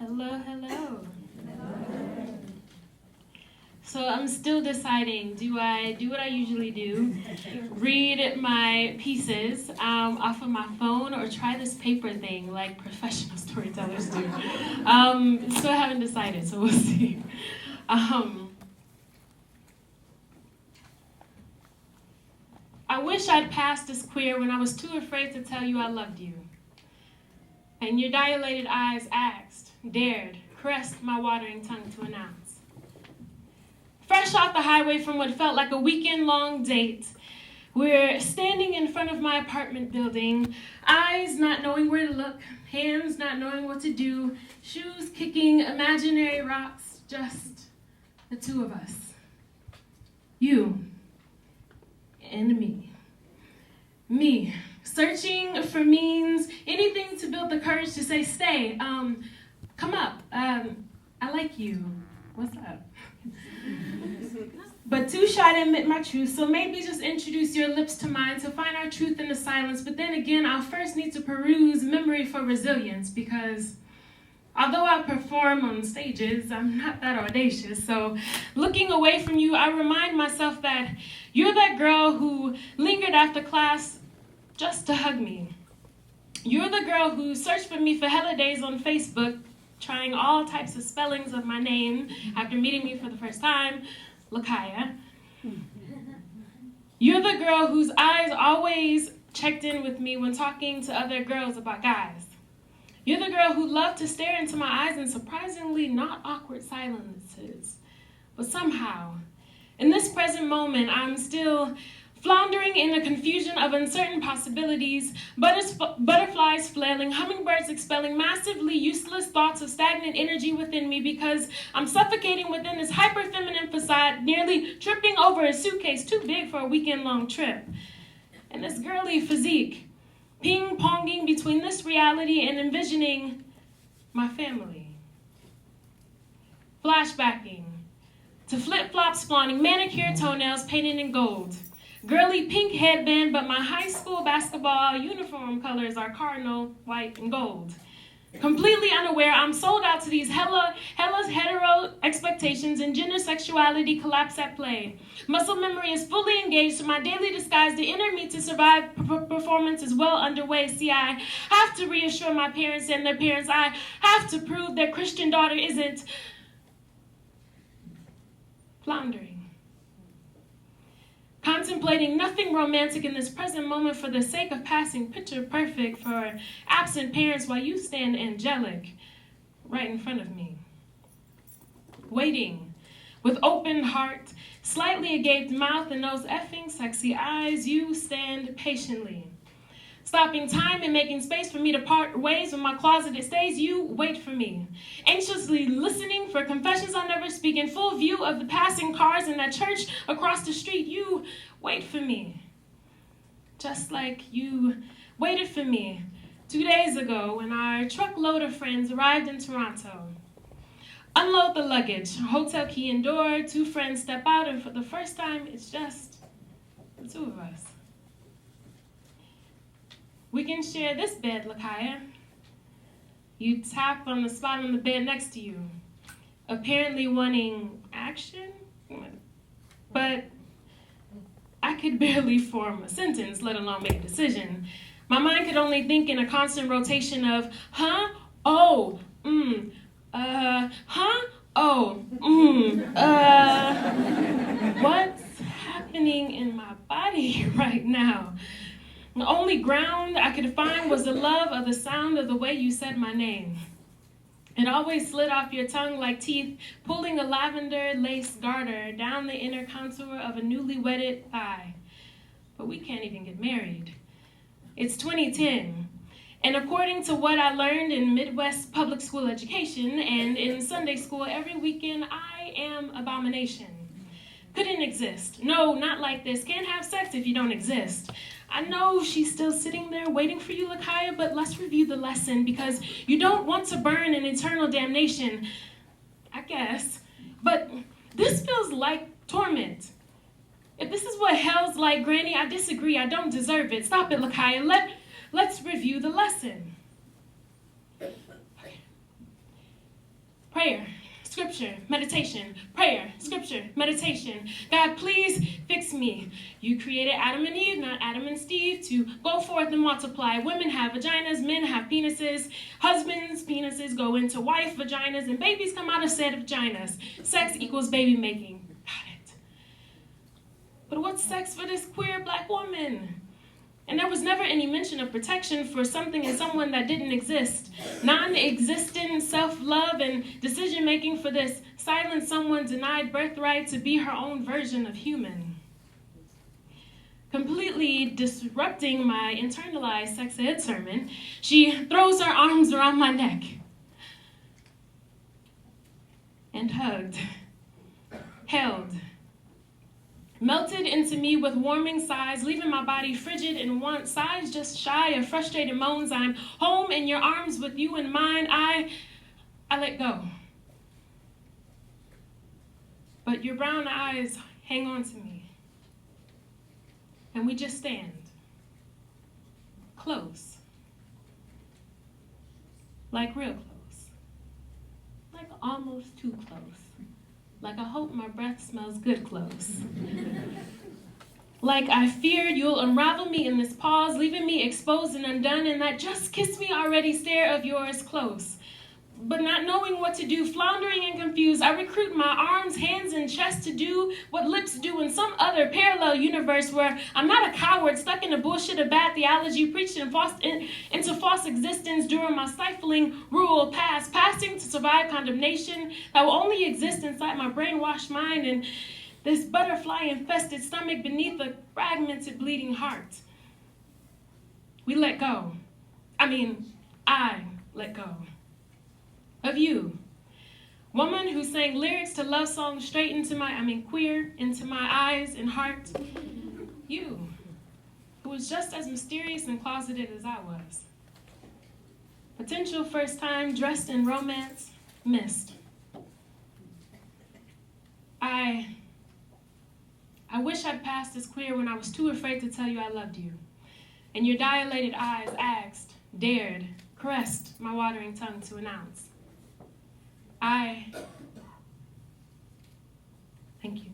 Hello, hello. So I'm still deciding, do I do what I usually do, read my pieces off of my phone, or try this paper thing like professional storytellers do? Still haven't decided, so we'll see. I wish I'd passed as queer when I was too afraid to tell you I loved you. And your dilated eyes asked, dared, caressed my watering tongue to announce. Fresh off the highway from what felt like a weekend-long date, we're standing in front of my apartment building, eyes not knowing where to look, hands not knowing what to do, shoes kicking imaginary rocks, just the two of us. You and me. Me, searching for means, anything to build the courage to say, stay, come up, I like you, what's up? But too shy to admit my truth, so maybe just introduce your lips to mine to find our truth in the silence. But then again, I'll first need to peruse memory for resilience, because although I perform on stages, I'm not that audacious. So looking away from you, I remind myself that you're that girl who lingered after class just to hug me. You're the girl who searched for me for hella days on Facebook, trying all types of spellings of my name after meeting me for the first time, Lakhiyia. You're the girl whose eyes always checked in with me when talking to other girls about guys. You're the girl who loved to stare into my eyes in surprisingly not awkward silences. But somehow, in this present moment, I'm still floundering in a confusion of uncertain possibilities, butterflies flailing, hummingbirds expelling massively useless thoughts of stagnant energy within me, because I'm suffocating within this hyper-feminine facade, nearly tripping over a suitcase too big for a weekend-long trip. And this girly physique, ping-ponging between this reality and envisioning my family. Flashbacking to flip-flops flaunting manicured toenails painted in gold. Girly pink headband, but my high school basketball uniform colors are cardinal, white, and gold. Completely unaware, I'm sold out to these hella hetero expectations, and gender sexuality collapse at play. Muscle memory is fully engaged, so my daily disguise, the inner me to survive performance, is well underway. See, I have to reassure my parents and their parents. I have to prove their Christian daughter isn't floundering. Contemplating nothing romantic in this present moment for the sake of passing picture perfect for absent parents, while you stand angelic right in front of me. Waiting with open heart, slightly agape mouth, and those effing sexy eyes, you stand patiently. Stopping time and making space for me to part ways with my closeted stays, you wait for me. Anxiously listening for confessions I never speak, in full view of the passing cars in that church across the street, you wait for me. Just like you waited for me 2 days ago when our truckload of friends arrived in Toronto. Unload the luggage, hotel key and door, 2 friends step out, and for the first time, it's just the 2 of us. We can share this bed, Lakhiyia. You tap on the spot on the bed next to you, apparently wanting action, but I could barely form a sentence, let alone make a decision. My mind could only think in a constant rotation of, huh, oh, huh, oh, what's happening in my body right now? The only ground I could find was the love of the sound of the way you said my name. It always slid off your tongue like teeth, pulling a lavender lace garter down the inner contour of a newly wetted thigh. But we can't even get married. It's 2010, and according to what I learned in Midwest public school education and in Sunday school every weekend, I am abomination. Couldn't exist. No, not like this. Can't have sex if you don't exist. I know she's still sitting there waiting for you, Lakhiyia, but let's review the lesson, because you don't want to burn in eternal damnation, I guess. But this feels like torment. If this is what hell's like, Granny, I disagree. I don't deserve it. Stop it, Lakhiyia. Let's review the lesson. prayer, scripture, meditation, prayer, scripture, meditation. God, please fix me. You created Adam and Eve, not Adam and Steve, to go forth and multiply. Women have vaginas, men have penises. Husbands' penises go into wife vaginas, and babies come out of said vaginas. Sex equals baby making. Got it. But what's sex for this queer black woman? And there was never any mention of protection for something and someone that didn't exist. Non-existent self-love and decision-making for this silent someone denied birthright to be her own version of human. Completely disrupting my internalized sex ed sermon, she throws her arms around my neck and hugged, held, melted into me with warming sighs, leaving my body frigid and want sighs just shy of frustrated moans. I'm home in your arms with you in mine. I let go. But your brown eyes hang on to me. And we just stand. Close. Like real close. Like almost too close. Like I hope my breath smells good close. Like I feared you'll unravel me in this pause, leaving me exposed and undone in that just kiss me already stare of yours close. But not knowing what to do, floundering and confused, I recruit my arms, hands, and chest to do what lips do in some other parallel universe where I'm not a coward stuck in the bullshit of bad theology preached into false existence during my stifling rural past, passing to survive condemnation that will only exist inside my brainwashed mind and this butterfly-infested stomach beneath a fragmented, bleeding heart. We let go. I let go. Of you, woman who sang lyrics to love songs straight into queer, into my eyes and heart. You, who was just as mysterious and closeted as I was. Potential first time dressed in romance, missed. I wish I'd passed as queer when I was too afraid to tell you I loved you. And your dilated eyes asked, dared, caressed my watering tongue to announce. Thank you.